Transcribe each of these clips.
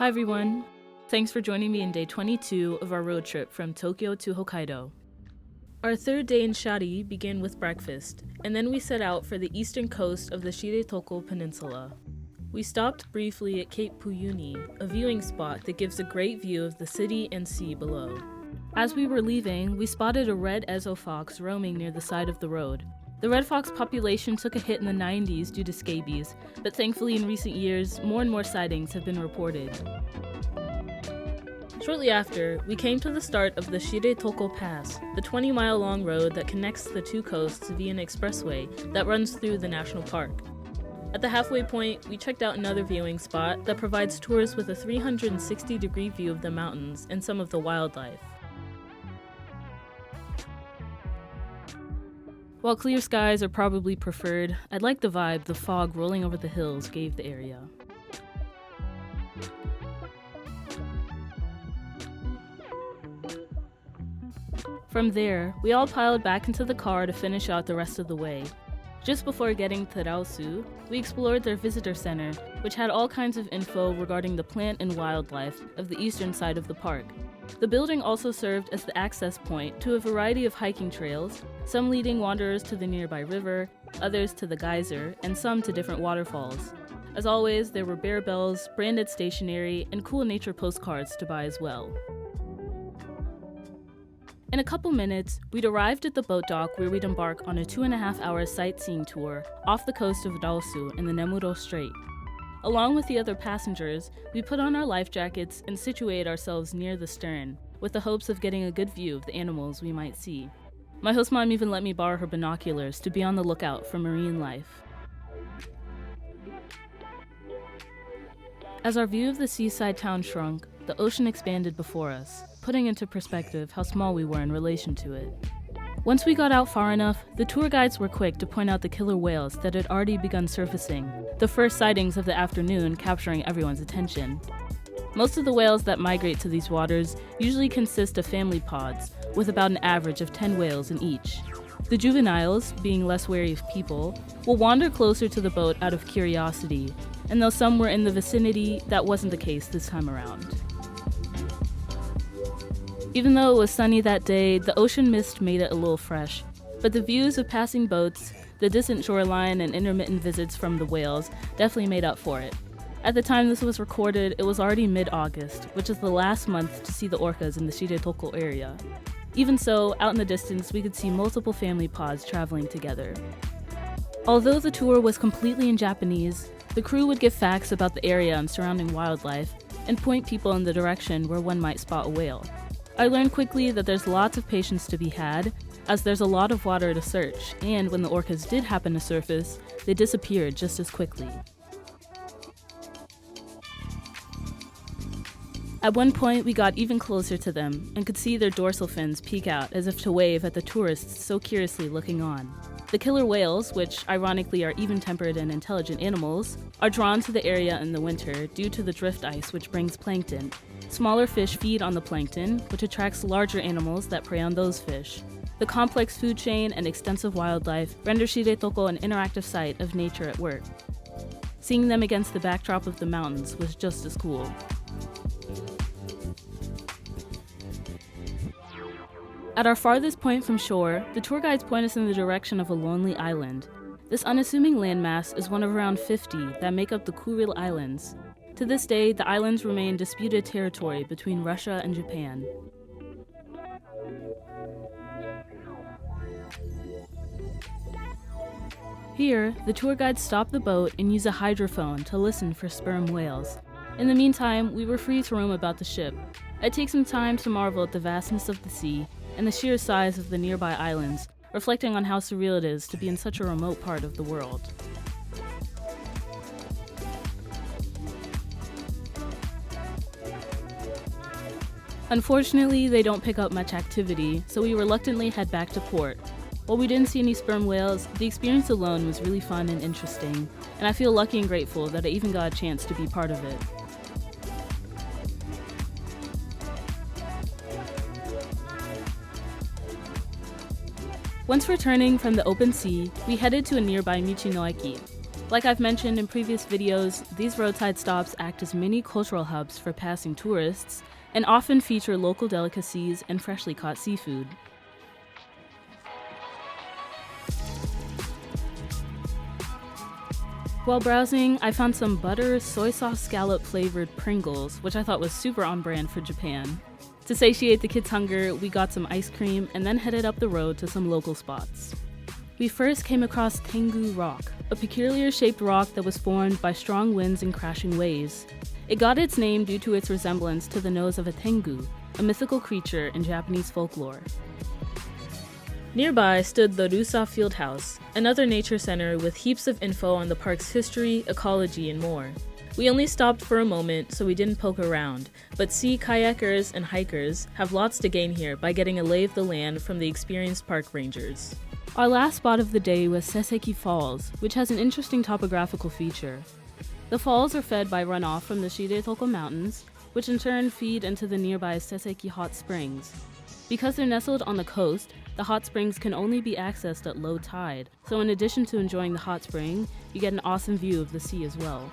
Hi everyone! Thanks for joining me in day 22 of our road trip from Tokyo to Hokkaido. Our third day in Shari began with breakfast, and then we set out for the eastern coast of the Shiretoko Peninsula. We stopped briefly at Cape Puyuni, a viewing spot that gives a great view of the city and sea below. As we were leaving, we spotted a red Ezo fox roaming near the side of the road. The red fox population took a hit in the 90s due to scabies, but thankfully in recent years, more and more sightings have been reported. Shortly after, we came to the start of the Shiretoko Pass, the 20-mile-long road that connects the two coasts via an expressway that runs through the national park. At the halfway point, we checked out another viewing spot that provides tours with a 360-degree view of the mountains and some of the wildlife. While clear skies are probably preferred, I like the vibe the fog rolling over the hills gave the area. From there, we all piled back into the car to finish out the rest of the way. Just before getting to Rausu, we explored their visitor center, which had all kinds of info regarding the plant and wildlife of the eastern side of the park. The building also served as the access point to a variety of hiking trails, some leading wanderers to the nearby river, others to the geyser, and some to different waterfalls. As always, there were bear bells, branded stationery, and cool nature postcards to buy as well. In a couple minutes, we'd arrived at the boat dock where we'd embark on a 2.5-hour sightseeing tour off the coast of Rausu in the Nemuro Strait. Along with the other passengers, we put on our life jackets and situated ourselves near the stern, with the hopes of getting a good view of the animals we might see. My host mom even let me borrow her binoculars to be on the lookout for marine life. As our view of the seaside town shrunk, the ocean expanded before us, putting into perspective how small we were in relation to it. Once we got out far enough, the tour guides were quick to point out the killer whales that had already begun surfacing, the first sightings of the afternoon capturing everyone's attention. Most of the whales that migrate to these waters usually consist of family pods, with about an average of 10 whales in each. The juveniles, being less wary of people, will wander closer to the boat out of curiosity, and though some were in the vicinity, that wasn't the case this time around. Even though it was sunny that day, the ocean mist made it a little fresh, but the views of passing boats, the distant shoreline, and intermittent visits from the whales definitely made up for it. At the time this was recorded, it was already mid-August, which is the last month to see the orcas in the Shiretoko area. Even so, out in the distance, we could see multiple family pods traveling together. Although the tour was completely in Japanese, the crew would give facts about the area and surrounding wildlife, and point people in the direction where one might spot a whale. I learned quickly that there's lots of patience to be had, as there's a lot of water to search, and when the orcas did happen to surface, they disappeared just as quickly. At one point, we got even closer to them and could see their dorsal fins peek out as if to wave at the tourists so curiously looking on. The killer whales, which ironically are even-tempered and intelligent animals, are drawn to the area in the winter due to the drift ice which brings plankton. Smaller fish feed on the plankton, which attracts larger animals that prey on those fish. The complex food chain and extensive wildlife render Shiretoko an interactive sight of nature at work. Seeing them against the backdrop of the mountains was just as cool. At our farthest point from shore, the tour guides point us in the direction of a lonely island. This unassuming landmass is one of around 50 that make up the Kuril Islands. To this day, the islands remain disputed territory between Russia and Japan. Here, the tour guides stop the boat and use a hydrophone to listen for sperm whales. In the meantime, we were free to roam about the ship. I take some time to marvel at the vastness of the sea and the sheer size of the nearby islands, reflecting on how surreal it is to be in such a remote part of the world. Unfortunately, they don't pick up much activity, so we reluctantly head back to port. While we didn't see any sperm whales, the experience alone was really fun and interesting, and I feel lucky and grateful that I even got a chance to be part of it. Once returning from the open sea, we headed to a nearby Michinoeki. Like I've mentioned in previous videos, these roadside stops act as mini cultural hubs for passing tourists and often feature local delicacies and freshly caught seafood. While browsing, I found some butter, soy sauce scallop flavored Pringles, which I thought was super on brand for Japan. To satiate the kids' hunger, we got some ice cream and then headed up the road to some local spots. We first came across Tengu Rock, a peculiar shaped rock that was formed by strong winds and crashing waves. It got its name due to its resemblance to the nose of a tengu, a mythical creature in Japanese folklore. Nearby stood the Rusa Field House, another nature center with heaps of info on the park's history, ecology, and more. We only stopped for a moment, so we didn't poke around, but sea kayakers and hikers have lots to gain here by getting a lay of the land from the experienced park rangers. Our last spot of the day was Seseki Falls, which has an interesting topographical feature. The falls are fed by runoff from the Shiretoko Mountains, which in turn feed into the nearby Seseki Hot Springs. Because they're nestled on the coast, the hot springs can only be accessed at low tide, so in addition to enjoying the hot spring, you get an awesome view of the sea as well.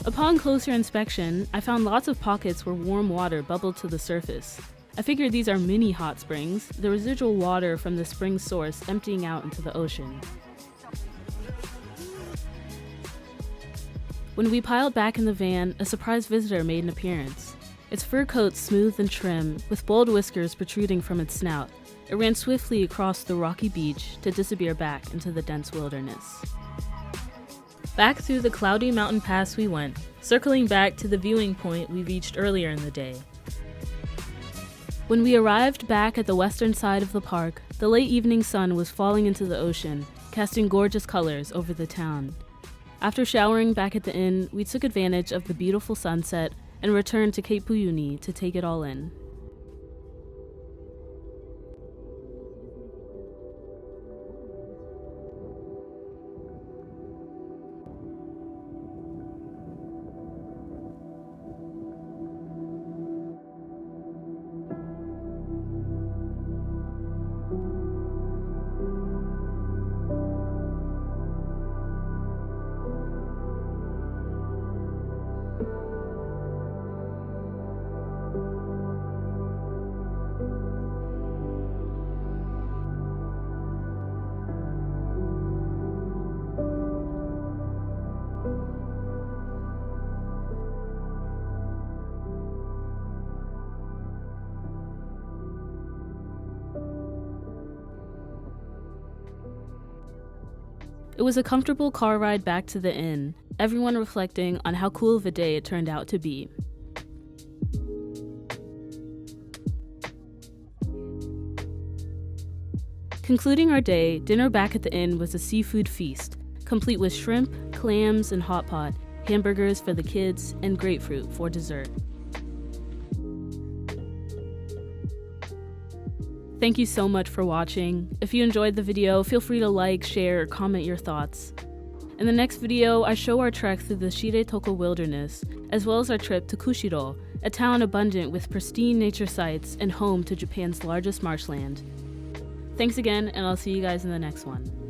Upon closer inspection, I found lots of pockets where warm water bubbled to the surface. I figured these are mini hot springs, the residual water from the spring source emptying out into the ocean. When we piled back in the van, a surprise visitor made an appearance. Its fur coat smooth and trim, with bold whiskers protruding from its snout, it ran swiftly across the rocky beach to disappear back into the dense wilderness. Back through the cloudy mountain pass we went, circling back to the viewing point we reached earlier in the day. When we arrived back at the western side of the park, the late evening sun was falling into the ocean, casting gorgeous colors over the town. After showering back at the inn, we took advantage of the beautiful sunset and returned to Cape Puyuni to take it all in. It was a comfortable car ride back to the inn, everyone reflecting on how cool of a day it turned out to be. Concluding our day, dinner back at the inn was a seafood feast, complete with shrimp, clams, and hot pot, hamburgers for the kids, and grapefruit for dessert. Thank you so much for watching. If you enjoyed the video, feel free to like, share, or comment your thoughts. In the next video, I show our trek through the Shiretoko wilderness, as well as our trip to Kushiro, a town abundant with pristine nature sites and home to Japan's largest marshland. Thanks again, and I'll see you guys in the next one.